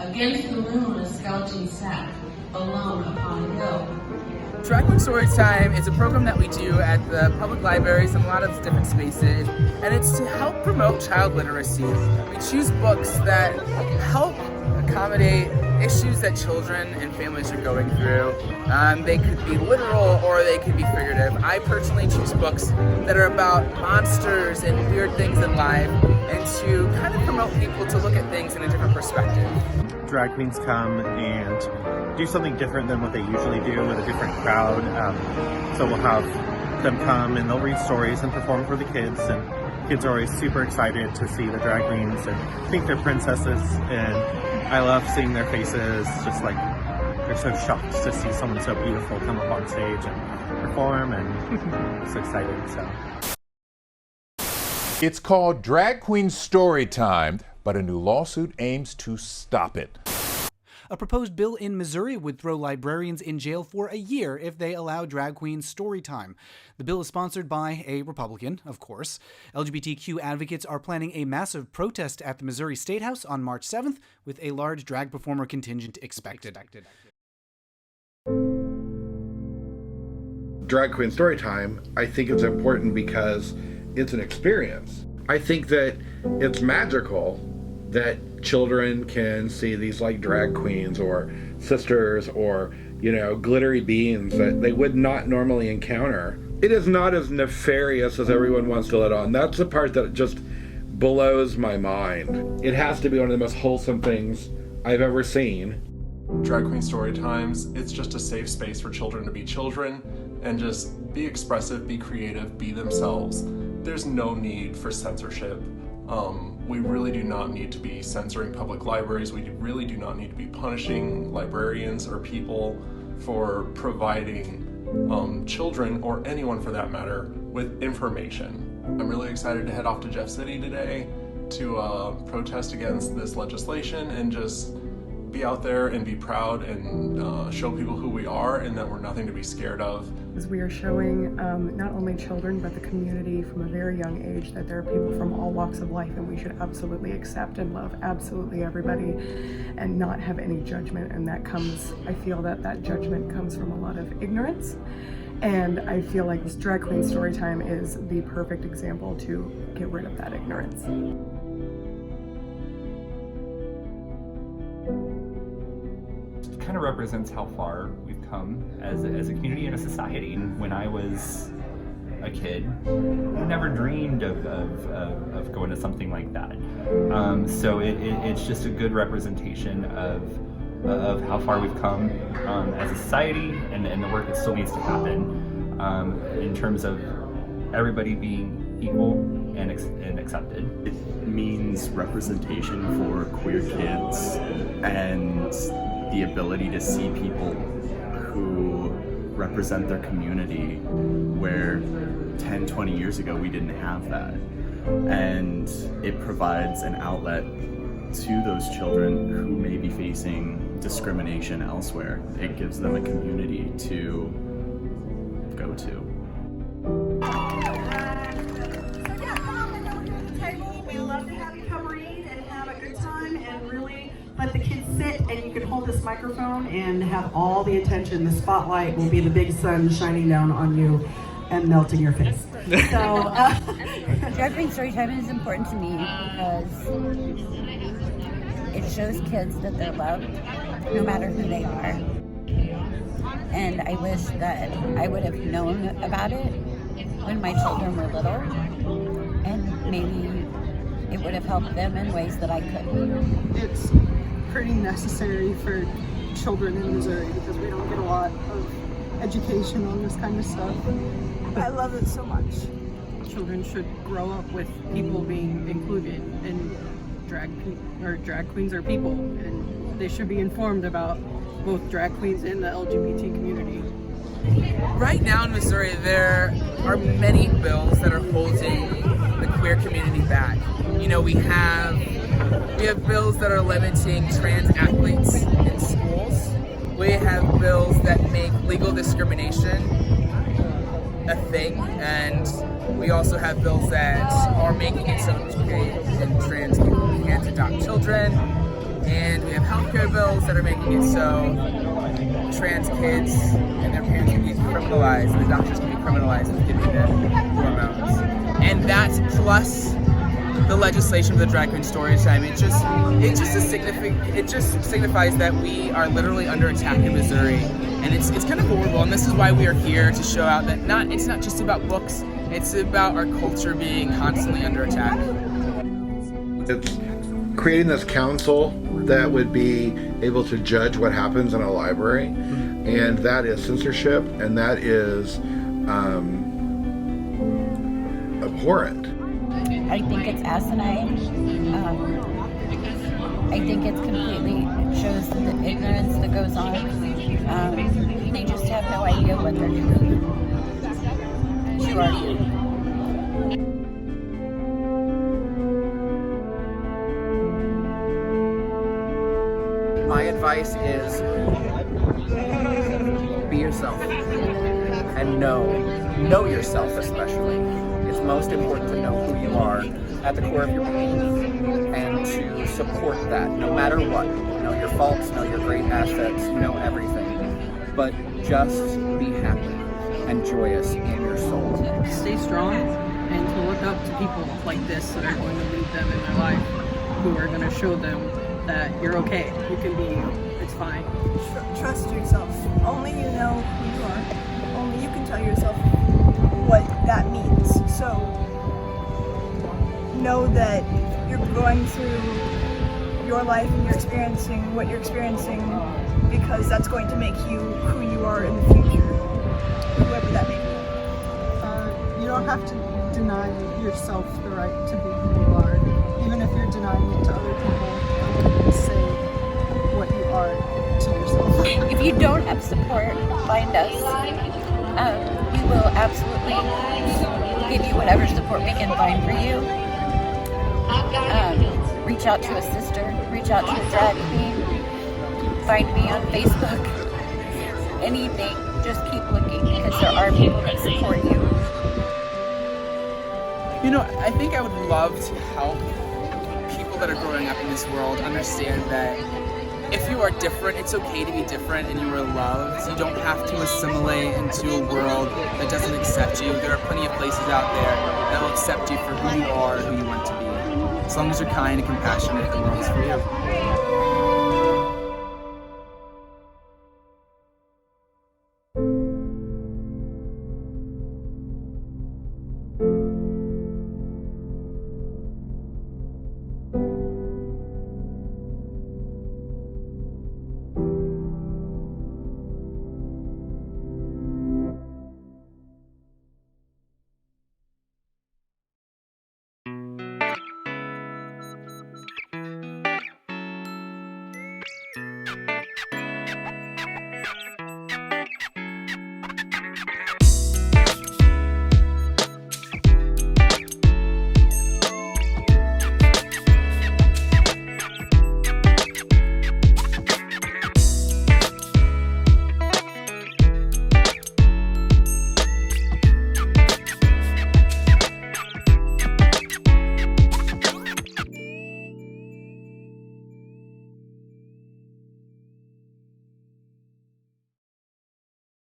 Against the moon a skeleton sat, alone upon a hill. Drag Queen Storytime is a program that we do at the public libraries and a lot of different spaces, and it's to help promote child literacy. We choose books that help accommodate issues that children and families are going through. They could be literal or they could be figurative. I personally choose books that are about monsters and weird things in life, and to kind of promote people to look at things in a different perspective. Drag queens come and do something different than what they usually do with a different crowd. So we'll have them come and they'll read stories and perform for the kids, and kids are always super excited to see the drag queens and think they're princesses, and I love seeing their faces, just like they're so shocked to see someone so beautiful come up on stage and perform, and so excited. So it's called Drag Queen Storytime, but a new lawsuit aims to stop it. A proposed bill in Missouri would throw librarians in jail for a year if they allow drag queen story time. The bill is sponsored by a Republican, of course. LGBTQ advocates are planning a massive protest at the Missouri State House on March 7th, with a large drag performer contingent expected. Drag Queen Storytime, I think it's important because it's an experience. I think that it's magical that children can see these like drag queens or sisters or, you know, glittery beings that they would not normally encounter. It is not as nefarious as everyone wants to let on. That's the part that just blows my mind. It has to be one of the most wholesome things I've ever seen. Drag Queen Storytimes, it's just a safe space for children to be children and just be expressive, be creative, be themselves. There's no need for censorship. We really do not need to be censoring public libraries. We really do not need to be punishing librarians or people for providing children, or anyone for that matter, with information. I'm really excited to head off to Jeff City today to protest against this legislation and just be out there and be proud and show people who we are and that we're nothing to be scared of. As we are showing not only children but the community from a very young age that there are people from all walks of life, and we should absolutely accept and love absolutely everybody and not have any judgment. And that comes, I feel that judgment comes from a lot of ignorance, and I feel like this Drag Queen Storytime is the perfect example to get rid of that ignorance. Kind of represents how far we've come as a community and a society. When I was a kid, I never dreamed of going to something like that. So it's just a good representation of how far we've come as a society and the work that still needs to happen in terms of everybody being equal and accepted. It means representation for queer kids and the ability to see people who represent their community where 10, 20 years ago we didn't have that. And it provides an outlet to those children who may be facing discrimination elsewhere. It gives them a community to go to. We love to have you come read and have a good time and really let the kids sit, and you can hold this microphone and have all the attention. The spotlight will be the big sun shining down on you and melting your face. So, Drag Queen Storytime is important to me because it shows kids that they're loved no matter who they are. And I wish that I would have known about it when my children were little, and maybe it would have helped them in ways that I couldn't. It's pretty necessary for children in Missouri because we don't get a lot of education on this kind of stuff. I love it so much. Children should grow up with people being included, and drag queens are people, and they should be informed about both drag queens and the LGBT community. Right now in Missouri, there are many bills that are holding the queer community back. You know, we have bills that are limiting trans athletes in schools. We have bills that make legal discrimination a thing, and we also have bills that are making it so gay and trans people can't adopt children, and we have healthcare bills that are making it so trans kids and their parents can get criminalized, and the doctors can be criminalized with giving them hormones. And that plus the legislation for the drag queen story time, it just signifies that we are literally under attack in Missouri, and it's kind of horrible. And this is why we are here, to show out that it's not just about books, it's about our culture being constantly under attack. It's creating this council that would be able to judge what happens in a library, and that is censorship, and that is abhorrent. I think it's asinine. I think it's completely shows the ignorance that goes on. They just have no idea what they're doing. Who are you? My advice is be yourself, and know yourself especially. It's most important to know who you are at the core of your being, and to support that no matter what. Know your faults, know your great assets, know everything. But just be happy and joyous in your soul. Stay strong, and to look up to people like this that are going to lead them in their life, who are going to show them that you're okay. You can be you. It's fine. Trust yourself. Only you know who you are. Only you can tell yourself what that means. So know that you're going through your life and you're experiencing what you're experiencing because that's going to make you who you are in the future, whoever that may be. You don't have to deny yourself the right to be who you are, even if you're denying it to other people. Say what you are to yourself. If you don't have support, find us. We will absolutely give you whatever support we can find for you. Reach out to a sister, reach out to a drag queen, find me on Facebook. Anything, just keep looking, because there are people that support you. I think I would love to help people that are growing up in this world understand that if you are different, it's okay to be different, and you are loved. You don't have to assimilate into a world that doesn't accept you. There are plenty of places out there that will accept you for who you are, who you want to be. As long as you're kind and compassionate, the world is for you.